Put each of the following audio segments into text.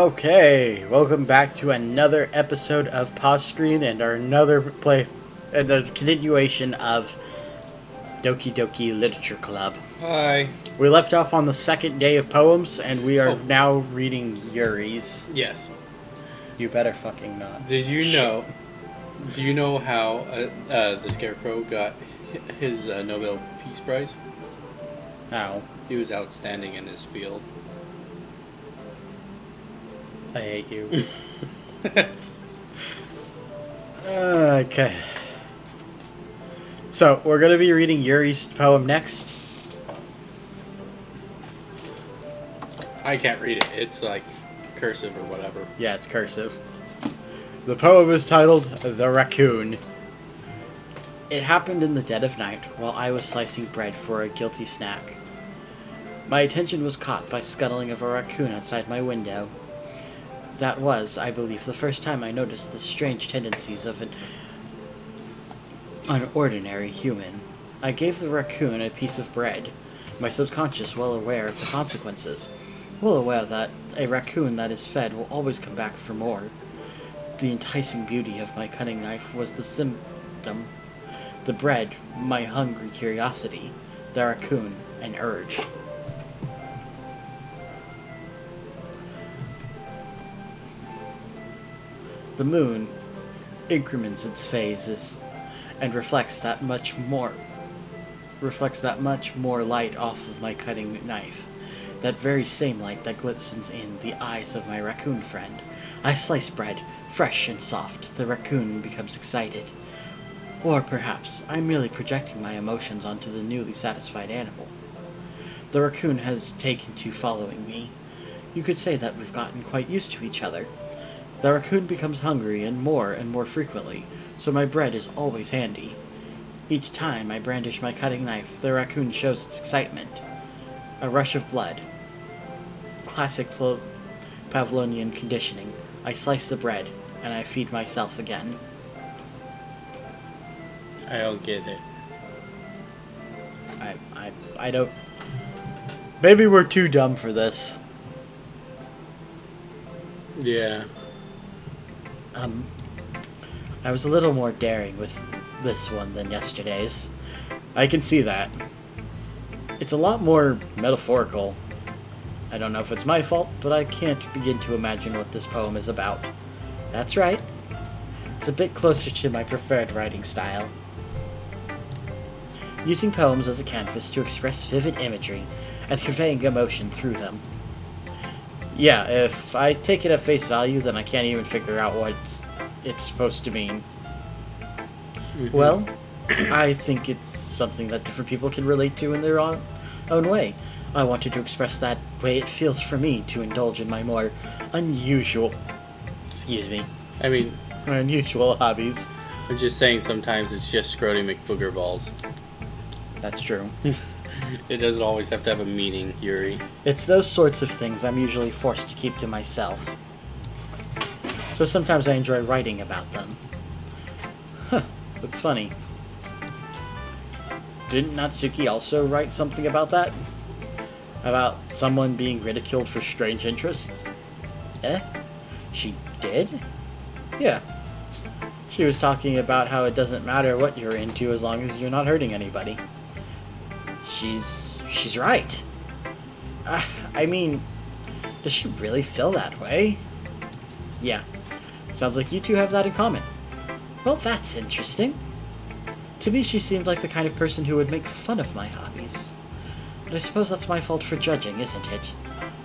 Okay, welcome back to another episode of Paws Scream and the continuation of Doki Doki Literature Club. Hi. We left off on the second day of poems, and we are now reading Yuri's. Yes. You better fucking not. Do you know how the Scarecrow got his Nobel Peace Prize? How? He was outstanding in his field. I hate you. Okay. So, we're going to be reading Yuri's poem next. I can't read it. It's like cursive or whatever. Yeah, it's cursive. The poem is titled The Raccoon. It happened in the dead of night while I was slicing bread for a guilty snack. My attention was caught by scuttling of a raccoon outside my window. That was, I believe, the first time I noticed the strange tendencies of an unordinary human. I gave the raccoon a piece of bread, my subconscious well aware of the consequences, well aware that a raccoon that is fed will always come back for more. The enticing beauty of my cutting knife was the symptom. The bread, my hungry curiosity. The raccoon, an urge. The moon increments its phases and reflects that much more light off of my cutting knife. That very same light that glistens in the eyes of my raccoon friend. I slice bread, fresh and soft. The raccoon becomes excited. Or perhaps I'm merely projecting my emotions onto the newly satisfied animal. The raccoon has taken to following me. You could say that we've gotten quite used to each other. The raccoon becomes hungry and more frequently, so my bread is always handy. Each time I brandish my cutting knife, the raccoon shows its excitement. A rush of blood. Classic Pavlovian conditioning. I slice the bread, and I feed myself again. I don't get it. I don't... Maybe we're too dumb for this. Yeah. I was a little more daring with this one than yesterday's. I can see that. It's a lot more metaphorical. I don't know if it's my fault, but I can't begin to imagine what this poem is about. That's right. It's a bit closer to my preferred writing style. Using poems as a canvas to express vivid imagery and conveying emotion through them. Yeah, if I take it at face value, then I can't even figure out what it's supposed to mean. Mm-hmm. Well, I think it's something that different people can relate to in their own way. I wanted to express that way it feels for me to indulge in my more unusual hobbies. I'm just saying sometimes it's just Scrody McBooger balls. That's true. It doesn't always have to have a meaning, Yuri. It's those sorts of things I'm usually forced to keep to myself. So sometimes I enjoy writing about them. Huh, that's funny. Didn't Natsuki also write something about that? About someone being ridiculed for strange interests? She did? Yeah. She was talking about how it doesn't matter what you're into as long as you're not hurting anybody. She's right. I mean, does she really feel that way? Yeah. Sounds like you two have that in common. Well, that's interesting. To me, she seemed like the kind of person who would make fun of my hobbies. But I suppose that's my fault for judging, isn't it?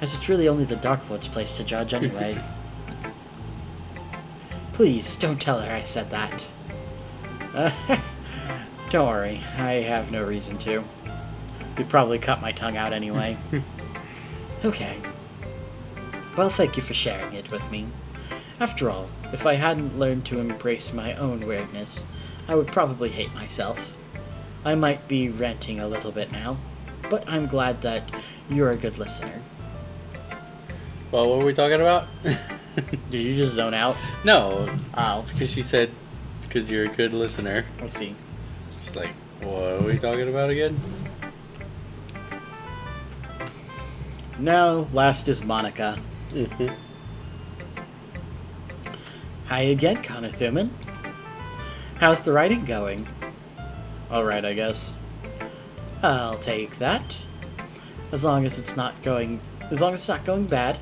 As it's really only the Dark Lord's place to judge anyway. Please, don't tell her I said that. Don't worry, I have no reason to. You'd probably cut my tongue out anyway. Okay. Well, thank you for sharing it with me. After all, if I hadn't learned to embrace my own weirdness, I would probably hate myself. I might be ranting a little bit now, but I'm glad that you're a good listener. Well, what were we talking about? Did you just zone out? No. Oh. Because she said, because you're a good listener. I see. She's like, what are we talking about again? Now, last is Monica. Mm-hmm. Hi again, Connor Thuman. How's the writing going? Alright, I guess. I'll take that. As long as it's not going bad,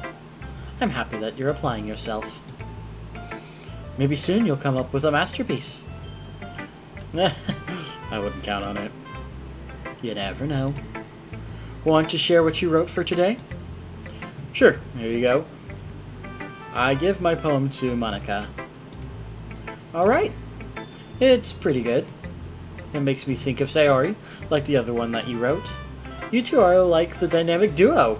I'm happy that you're applying yourself. Maybe soon you'll come up with a masterpiece. I wouldn't count on it. You never know. Want to share what you wrote for today? Sure, here you go. I give my poem to Monica. Alright. It's pretty good. It makes me think of Sayori, like the other one that you wrote. You two are like the dynamic duo.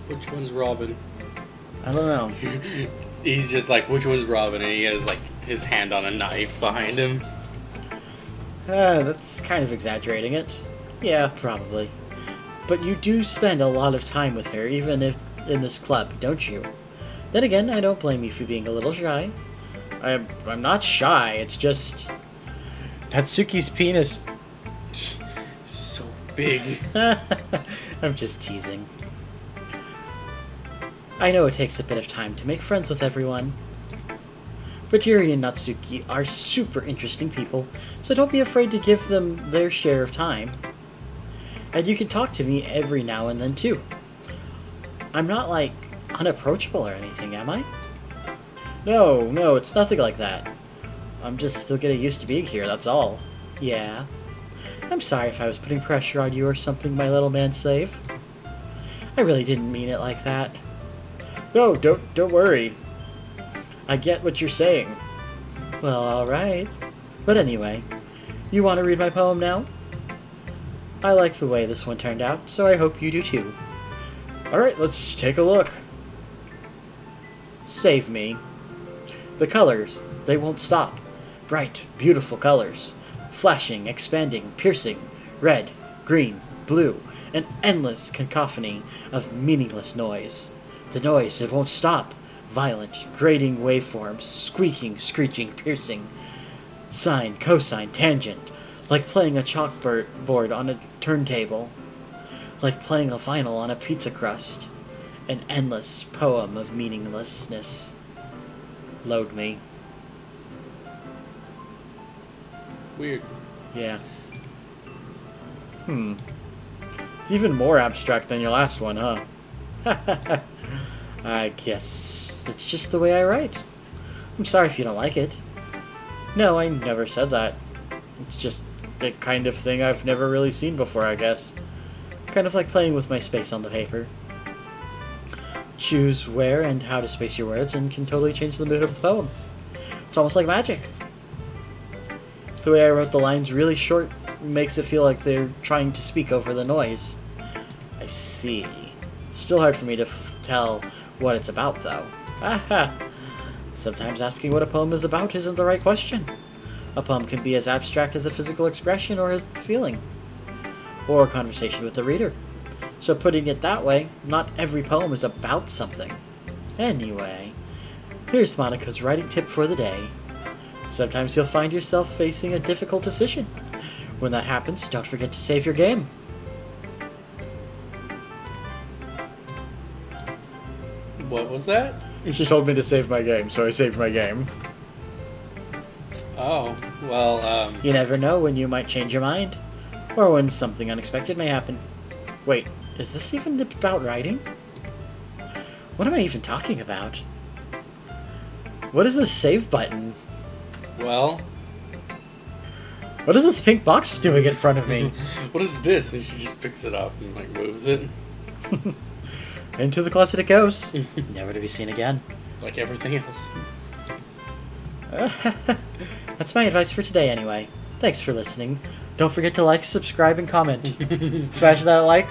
Which one's Robin? I don't know. He's just like, which one's Robin? And he has like his hand on a knife behind him. That's kind of exaggerating it. Yeah, probably. But you do spend a lot of time with her, even if in this club, don't you? Then again, I don't blame you for being a little shy. I'm not shy, it's just... Natsuki's penis... So big. I'm just teasing. I know it takes a bit of time to make friends with everyone. But Yuri and Natsuki are super interesting people, so don't be afraid to give them their share of time. And you can talk to me every now and then too. I'm not, like, unapproachable or anything, am I? No, it's nothing like that. I'm just still getting used to being here, that's all. Yeah. I'm sorry if I was putting pressure on you or something, my little man-slave. I really didn't mean it like that. No, don't worry. I get what you're saying. Well, alright. But anyway, you want to read my poem now? I like the way this one turned out, so I hope you do too. Alright, let's take a look. Save me. The colors, they won't stop. Bright, beautiful colors. Flashing, expanding, piercing. Red, green, blue. An endless cacophony of meaningless noise. The noise, it won't stop. Violent, grating waveforms. Squeaking, screeching, piercing. Sine, cosine, tangent. Like playing a chalkboard on a turntable. Like playing a vinyl on a pizza crust. An endless poem of meaninglessness. Load me. Weird. Yeah. It's even more abstract than your last one, huh? I guess it's just the way I write. I'm sorry if you don't like it. No, I never said that. It's just the kind of thing I've never really seen before, I guess. Kind of like playing with my space on the paper. Choose where and how to space your words and can totally change the mood of the poem. It's almost like magic. The way I wrote the lines really short makes it feel like they're trying to speak over the noise. I see. Still hard for me to tell what it's about, though. Aha! Sometimes asking what a poem is about isn't the right question. A poem can be as abstract as a physical expression or a feeling. Or a conversation with the reader. So putting it that way, not every poem is about something. Anyway, here's Monica's writing tip for the day. Sometimes you'll find yourself facing a difficult decision. When that happens, don't forget to save your game. What was that? She told me to save my game, so I saved my game. Oh, well, You never know when you might change your mind, or when something unexpected may happen. Wait, is this even about writing? What am I even talking about? What is this save button? well, What is this pink box doing in front of me? what is this? And she just picks it up and, like, moves it. Into the closet it goes. Never to be seen again. Like everything else. That's my advice for today anyway. Thanks for listening. Don't forget to like, subscribe, and comment. Smash that like,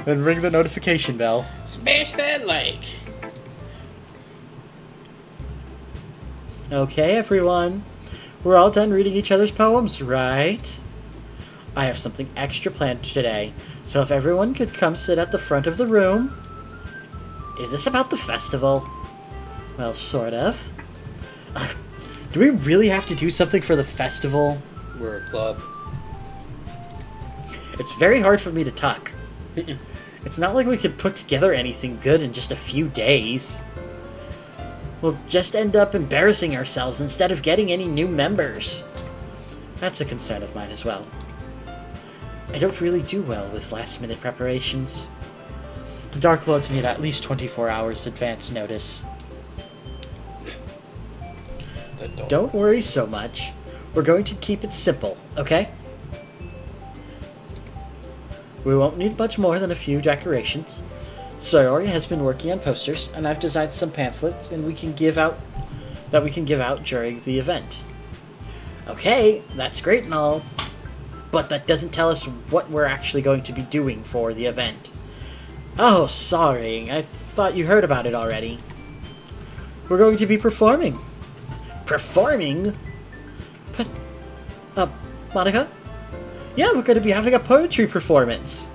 and ring the notification bell. Smash that like! Okay, everyone. We're all done reading each other's poems, right? I have something extra planned today, so if everyone could come sit at the front of the room... Is this about the festival? Well, sort of. Do we really have to do something for the festival? We're a club. It's very hard for me to tuck. It's not like we could put together anything good in just a few days. we'll just end up embarrassing ourselves instead of getting any new members. That's a concern of mine as well. I don't really do well with last-minute preparations. The Dark Lords need at least 24 hours advance notice. Don't worry so much. We're going to keep it simple, okay? We won't need much more than a few decorations. Sayori has been working on posters, and I've designed some pamphlets and we can give out during the event. Okay, that's great and all, but that doesn't tell us what we're actually going to be doing for the event. Oh, sorry, I thought you heard about it already. We're going to be performing. Performing? Monica? Yeah, we're going to be having a poetry performance.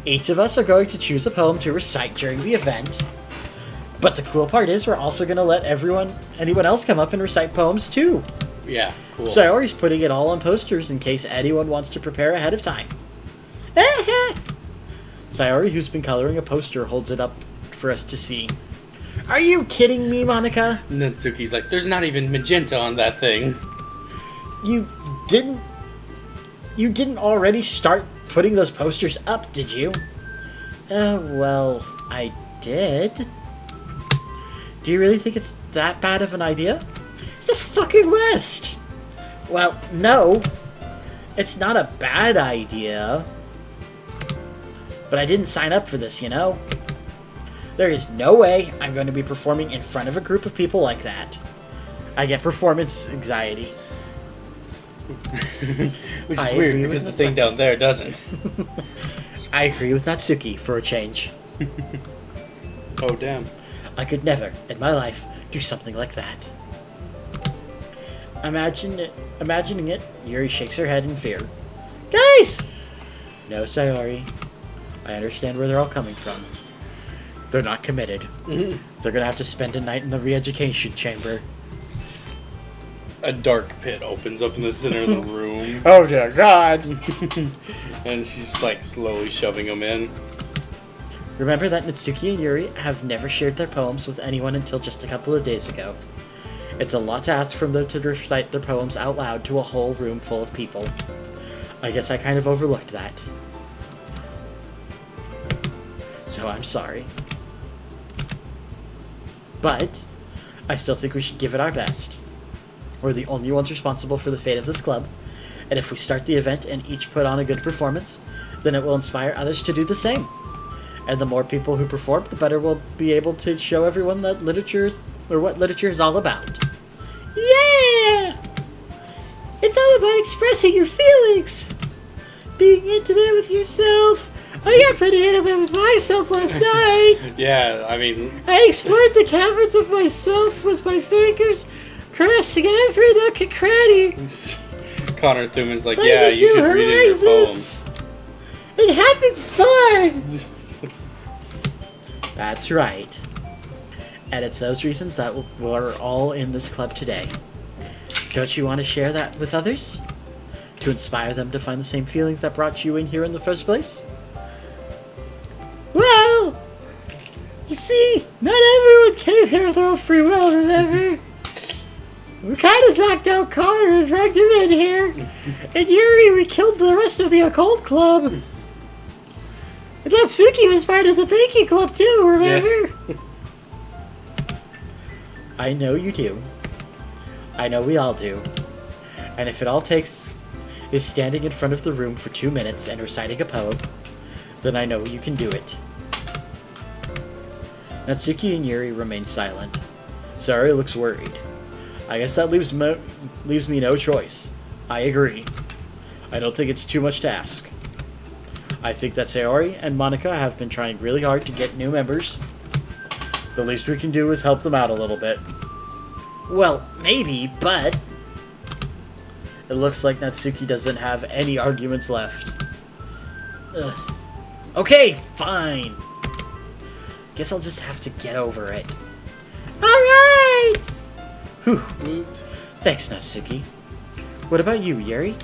Each of us are going to choose a poem to recite during the event. But the cool part is we're also going to let anyone else come up and recite poems too. Yeah, cool. Sayori's putting it all on posters in case anyone wants to prepare ahead of time. Sayori, who's been coloring a poster, holds it up for us to see. Are you kidding me, Monica? Natsuki's like, there's not even magenta on that thing. You didn't already start putting those posters up, did you? Well, I did. Do you really think it's that bad of an idea? It's the fucking West! Well, no. It's not a bad idea. But I didn't sign up for this, you know? There is no way I'm going to be performing in front of a group of people like that. I get performance anxiety. Which is weird, because the thing down there doesn't. I agree with Natsuki, for a change. Oh, damn. I could never, in my life, do something like that. Imagining it, Yuri shakes her head in fear. Guys! No, Sayori. I understand where they're all coming from. They're not committed. Mm-hmm. They're gonna have to spend a night in the re-education chamber. A dark pit opens up in the center of the room. Oh dear God! And she's like slowly shoving them in. Remember that Natsuki and Yuri have never shared their poems with anyone until just a couple of days ago. It's a lot to ask from them to recite their poems out loud to a whole room full of people. I guess I kind of overlooked that. So I'm sorry. But I still think we should give it our best. We're the only ones responsible for the fate of this club, and if we start the event and each put on a good performance, then it will inspire others to do the same. And the more people who perform, the better we'll be able to show everyone that what literature is all about. Yeah! It's all about expressing your feelings! Being intimate with yourself. I got pretty intimate with myself last night. Yeah, I mean... I explored the caverns of myself with my fingers, caressing every nook and cranny. Connor Thuman's like, yeah, you should read in your poem. And having fun! That's right. And it's those reasons that we're all in this club today. Don't you want to share that with others? To inspire them to find the same feelings that brought you in here in the first place? Well, you see, not everyone came here of their own free will, remember? We kind of knocked out Connor and dragged him in here. And Yuri, we killed the rest of the occult club. And Natsuki was part of the baking club too, remember? Yeah. I know you do. I know we all do. And if it all takes is standing in front of the room for 2 minutes and reciting a poem, then I know you can do it. Natsuki and Yuri remain silent. Sayori looks worried. I guess that leaves me no choice. I agree. I don't think it's too much to ask. I think that Sayori and Monica have been trying really hard to get new members. The least we can do is help them out a little bit. Well, maybe, but... It looks like Natsuki doesn't have any arguments left. Ugh. Okay, fine. Guess I'll just have to get over it. Alright! Whew. Thanks, Natsuki. What about you, Yuri?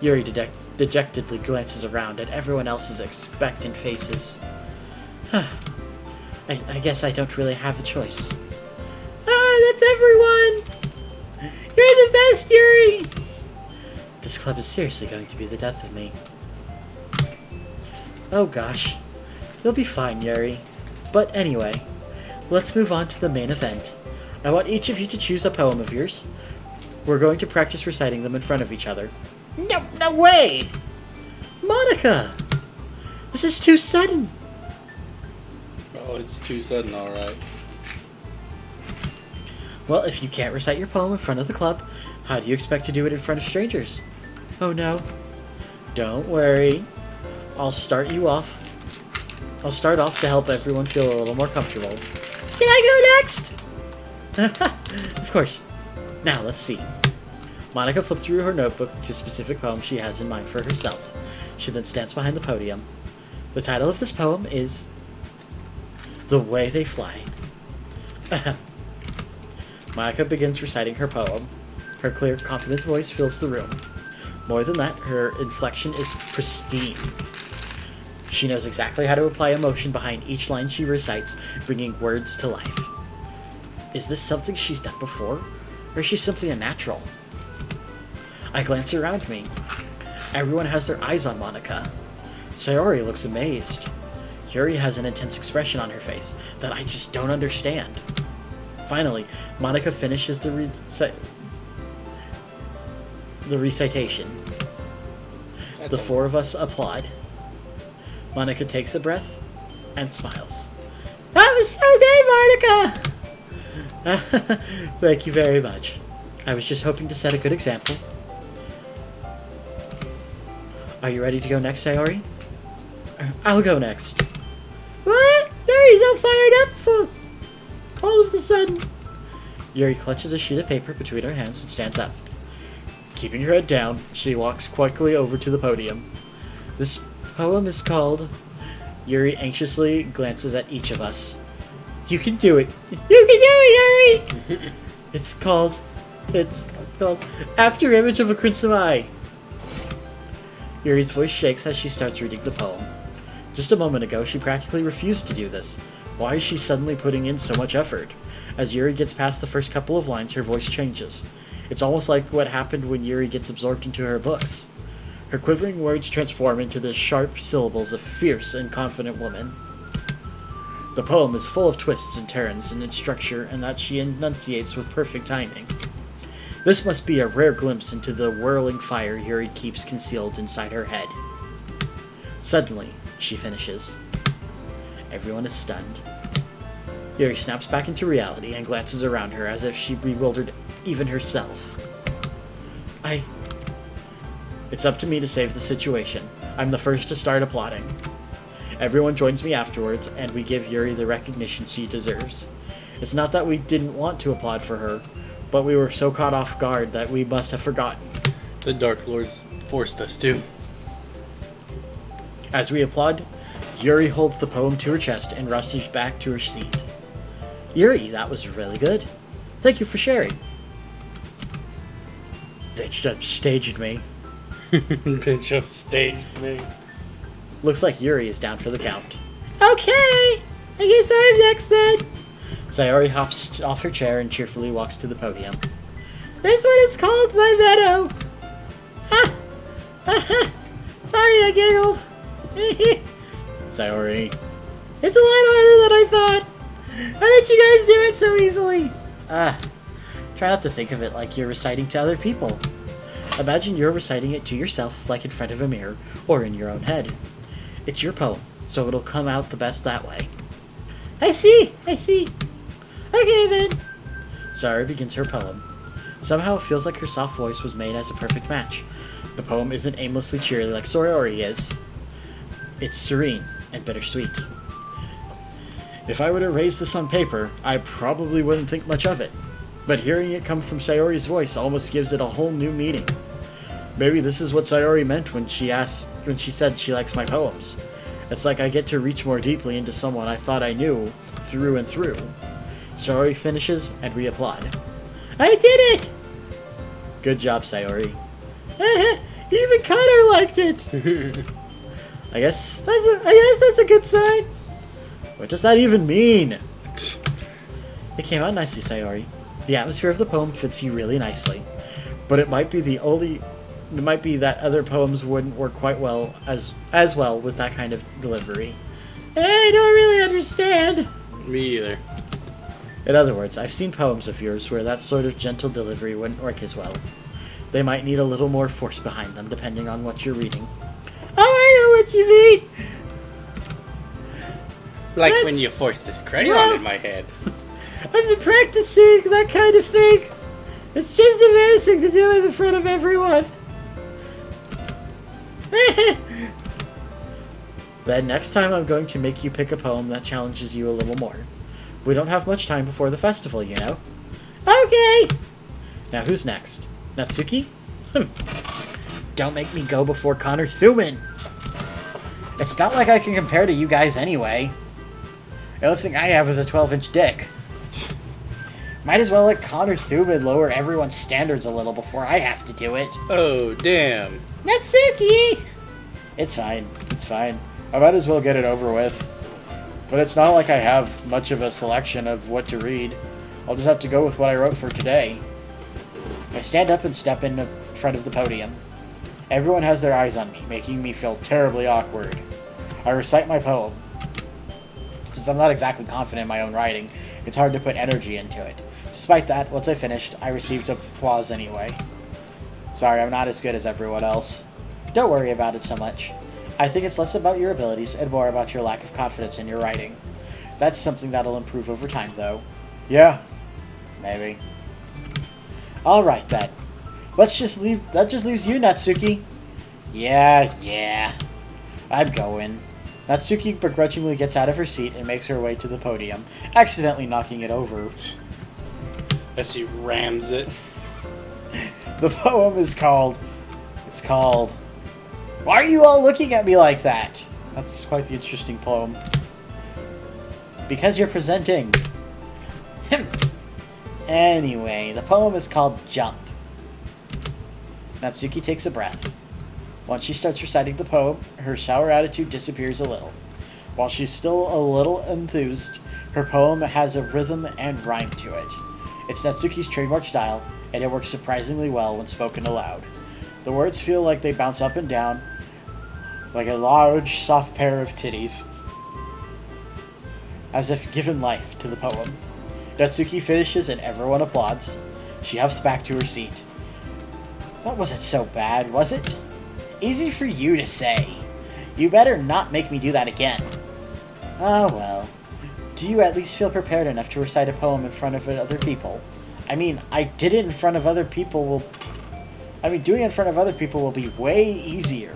Yuri dejectedly glances around at everyone else's expectant faces. I guess I don't really have a choice. Ah, that's everyone! You're the best, Yuri! This club is seriously going to be the death of me. Oh gosh. You'll be fine, Yuri. But anyway, let's move on to the main event. I want each of you to choose a poem of yours. We're going to practice reciting them in front of each other. No way! Monica! This is too sudden! Oh, it's too sudden, alright. Well, if you can't recite your poem in front of the club, how do you expect to do it in front of strangers? Oh no. Don't worry. I'll start off to help everyone feel a little more comfortable. Can I go next? Of course. Now, let's see. Monica flipped through her notebook to specific poems she has in mind for herself. She then stands behind the podium. The title of this poem is The Way They Fly. Monica begins reciting her poem. Her clear, confident voice fills the room. More than that, her inflection is pristine. She knows exactly how to apply emotion behind each line she recites, bringing words to life. Is this something she's done before, or is she simply a natural? I glance around me. Everyone has their eyes on Monica. Sayori looks amazed. Yuri has an intense expression on her face that I just don't understand. Finally, Monica finishes the recitation. The four of us applaud. Monica takes a breath and smiles. That was so good, Monica! Thank you very much. I was just hoping to set a good example. Are you ready to go next, Sayori? I'll go next. What? Yuri's all fired up all of a sudden. Yuri clutches a sheet of paper between her hands and stands up. Keeping her head down, she walks quickly over to the podium. This poem is called... Yuri anxiously glances at each of us. You can do it. You can do it, Yuri! It's called After Image of a Crimson Eye. Yuri's voice shakes as she starts reading the poem. Just a moment ago, she practically refused to do this. Why is she suddenly putting in so much effort? As Yuri gets past the first couple of lines, her voice changes. It's almost like what happened when Yuri gets absorbed into her books. Her quivering words transform into the sharp syllables of fierce and confident woman. The poem is full of twists and turns in its structure, and that she enunciates with perfect timing. This must be a rare glimpse into the whirling fire Yuri keeps concealed inside her head. Suddenly, she finishes. Everyone is stunned. Yuri snaps back into reality and glances around her as if she bewildered even herself. It's up to me to save the situation. I'm the first to start applauding. Everyone joins me afterwards, and we give Yuri the recognition she deserves. It's not that we didn't want to applaud for her, but we were so caught off guard that we must have forgotten. The Dark Lords forced us to. As we applaud, Yuri holds the poem to her chest and rushes back to her seat. Yuri, that was really good. Thank you for sharing. Bitch upstaged me. Bitch upstaged me. Looks like Yuri is down for the count. Okay, I guess I'm next then. Sayori hops off her chair and cheerfully walks to the podium. This one is called My Meadow. Sorry, I giggled. Sayori. It's a lot harder than I thought. How did you guys do it so easily? Try not to think of it like you're reciting to other people. Imagine you're reciting it to yourself, like in front of a mirror, or in your own head. It's your poem, so it'll come out the best that way. I see. Okay then. Sayori begins her poem. Somehow it feels like her soft voice was made as a perfect match. The poem isn't aimlessly cheery like Sayori is. It's serene and bittersweet. If I were to raise this on paper, I probably wouldn't think much of it. But hearing it come from Sayori's voice almost gives it a whole new meaning. Maybe this is what Sayori meant when she said she likes my poems. It's like I get to reach more deeply into someone I thought I knew through and through. Sayori finishes, and we applaud. I did it! Good job, Sayori. Even Connor liked it! I guess that's a good sign. What does that even mean? It came out nicely, Sayori. The atmosphere of the poem fits you really nicely. But it might be that other poems wouldn't work quite well as well with that kind of delivery. I don't really understand. Me either. In other words, I've seen poems of yours where that sort of gentle delivery wouldn't work as well. They might need a little more force behind them, depending on what you're reading. Oh, I know what you mean! Like when you force this crayon in my head. I've been practicing that kind of thing. It's just embarrassing to do it in front of everyone. Then next time I'm going to make you pick a poem that challenges you a little more. We don't have much time before the festival, you know. Okay! Now who's next? Natsuki? Don't make me go before Connor Thuman! It's not like I can compare to you guys anyway. The only thing I have is a 12-inch dick. Might as well let Connor Thuman lower everyone's standards a little before I have to do it. Oh, damn. Natsuki! It's fine. It's fine. I might as well get it over with. But it's not like I have much of a selection of what to read. I'll just have to go with what I wrote for today. I stand up and step in front of the podium. Everyone has their eyes on me, making me feel terribly awkward. I recite my poem. Since I'm not exactly confident in my own writing, it's hard to put energy into it. Despite that, once I finished, I received applause anyway. Sorry, I'm not as good as everyone else. Don't worry about it so much. I think it's less about your abilities and more about your lack of confidence in your writing. That's something that'll improve over time, though. Yeah, maybe. Alright then. That just leaves you, Natsuki. Yeah. I'm going. Natsuki begrudgingly gets out of her seat and makes her way to the podium, accidentally knocking it over. As he rams it. The poem is called... Why are you all looking at me like that? That's quite the interesting poem. Because you're presenting. Anyway, the poem is called Jump. Natsuki takes a breath. Once she starts reciting the poem, her sour attitude disappears a little. While she's still a little enthused, her poem has a rhythm and rhyme to it. It's Natsuki's trademark style, and it works surprisingly well when spoken aloud. The words feel like they bounce up and down, like a large, soft pair of titties, as if given life to the poem. Natsuki finishes and everyone applauds. She huffs back to her seat. That wasn't so bad, was it? Easy for you to say. You better not make me do that again. Oh well. Do you at least feel prepared enough to recite a poem in front of other people? I mean, doing it in front of other people will be way easier.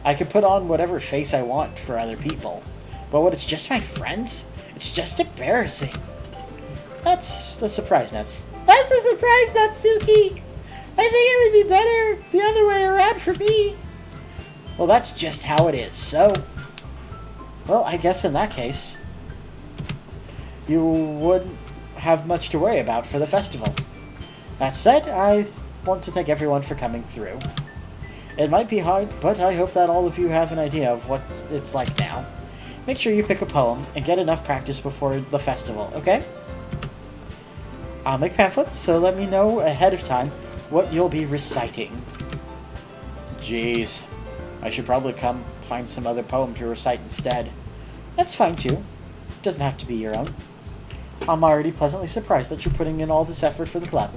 I can put on whatever face I want for other people. But when it's just my friends, it's just embarrassing. That's a surprise, Natsuki. I think it would be better the other way around for me. Well, that's just how it is, so... Well, I guess in that case, you wouldn't have much to worry about for the festival. That said, I want to thank everyone for coming through. It might be hard, but I hope that all of you have an idea of what it's like now. Make sure you pick a poem and get enough practice before the festival, okay? I'll make pamphlets, so let me know ahead of time what you'll be reciting. Jeez. I should probably come find some other poem to recite instead. That's fine too. It doesn't have to be your own. I'm already pleasantly surprised that you're putting in all this effort for the club.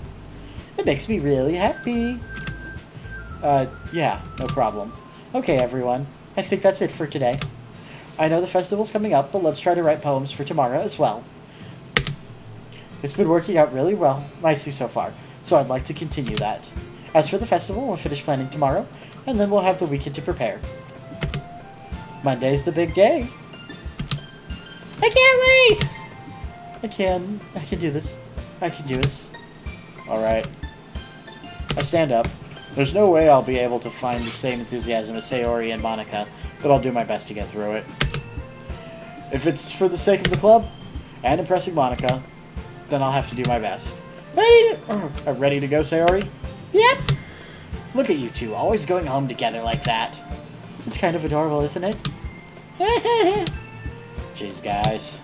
It makes me really happy. Yeah, no problem. Okay, everyone. I think that's it for today. I know the festival's coming up, but let's try to write poems for tomorrow as well. It's been working out really well, nicely so far, so I'd like to continue that. As for the festival, we'll finish planning tomorrow, and then we'll have the weekend to prepare. Monday's the big day. I can't wait! I can do this. I can do this. Alright. I stand up. There's no way I'll be able to find the same enthusiasm as Sayori and Monica, but I'll do my best to get through it. If it's for the sake of the club, and impressing Monica, then I'll have to do my best. Ready to go, Sayori? Yep. Look at you two, always going home together like that. It's kind of adorable, isn't it? Jeez, guys.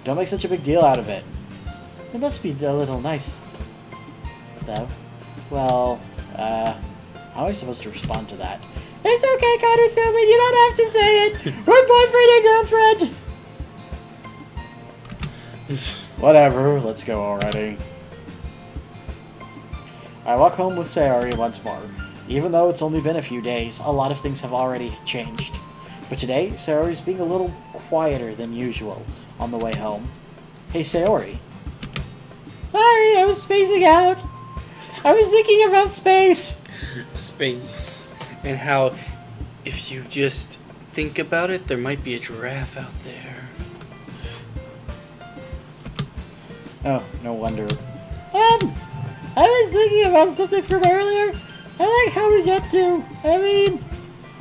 Don't make such a big deal out of it. It must be a little nice, though. Well, how am I supposed to respond to that? It's okay, Connor Thurman, you don't have to say it! We're boyfriend and girlfriend! Whatever, let's go already. I walk home with Sayori once more. Even though it's only been a few days, a lot of things have already changed. But today, Sayori's being a little quieter than usual on the way home. Hey, Sayori. Sorry, I was spacing out. I was thinking about space. Space. And how, if you just think about it, there might be a giraffe out there. Oh, no wonder. I was thinking about something from earlier. I like how we get to.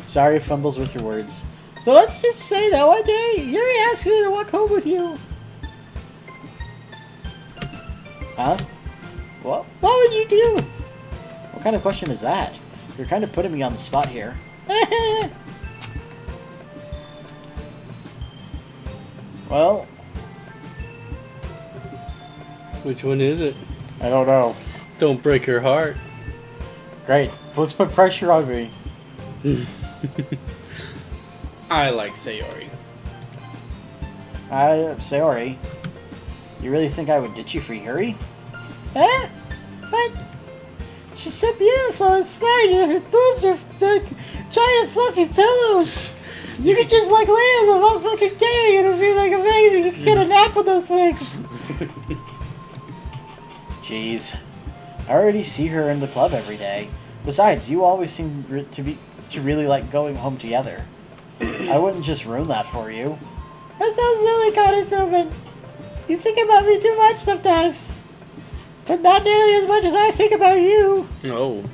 Sorry, fumbles with your words. So let's just say that one day, Yuri asked me to walk home with you. Huh? What would you do? What kind of question is that? You're kind of putting me on the spot here. Well... Which one is it? I don't know. Don't break her heart. Great. Let's put pressure on me. I like Sayori. Sayori, you really think I would ditch you for Yuri? But she's so beautiful and smart, and her boobs are like giant fluffy pillows. You could just like lay on the motherfucking day and it'd be like amazing. You could get a nap with those things. Jeez. I already see her in the club every day. Besides, you always seem to really like going home together. I wouldn't just ruin that for you. That sounds silly, Connor Philbin. You think about me too much sometimes. But not nearly as much as I think about you. Oh.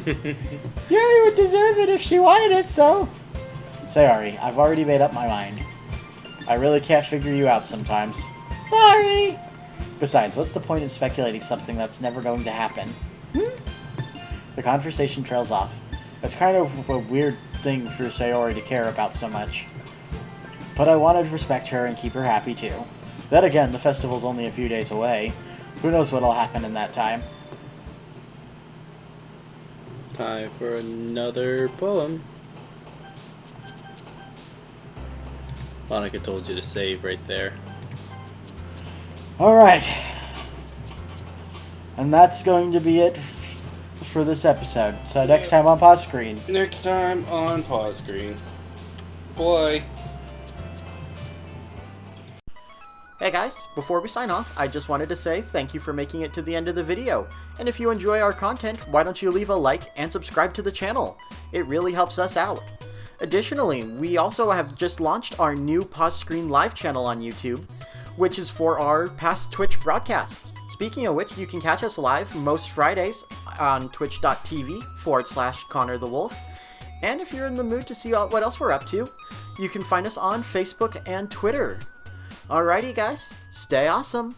Yuri would deserve it if she wanted it, so... Sayori, I've already made up my mind. I really can't figure you out sometimes. Sorry. Besides, what's the point in speculating something that's never going to happen? The conversation trails off. It's kind of a weird thing for Sayori to care about so much. But I wanted to respect her and keep her happy too. Then again, the festival's only a few days away. Who knows what'll happen in that time? Time for another poem. Monica told you to save right there. Alright. And that's going to be it for this episode. So next time on Paws Screen. Next time on Paws Screen. Boy. Hey guys, before we sign off, I just wanted to say thank you for making it to the end of the video. And if you enjoy our content, why don't you leave a like and subscribe to the channel? It really helps us out. Additionally, we also have just launched our new Paws Screen live channel on YouTube, which is for our past Twitch broadcasts. Speaking of which, you can catch us live most Fridays on twitch.tv/Connor the Wolf. And if you're in the mood to see what else we're up to, you can find us on Facebook and Twitter. Alrighty guys, stay awesome!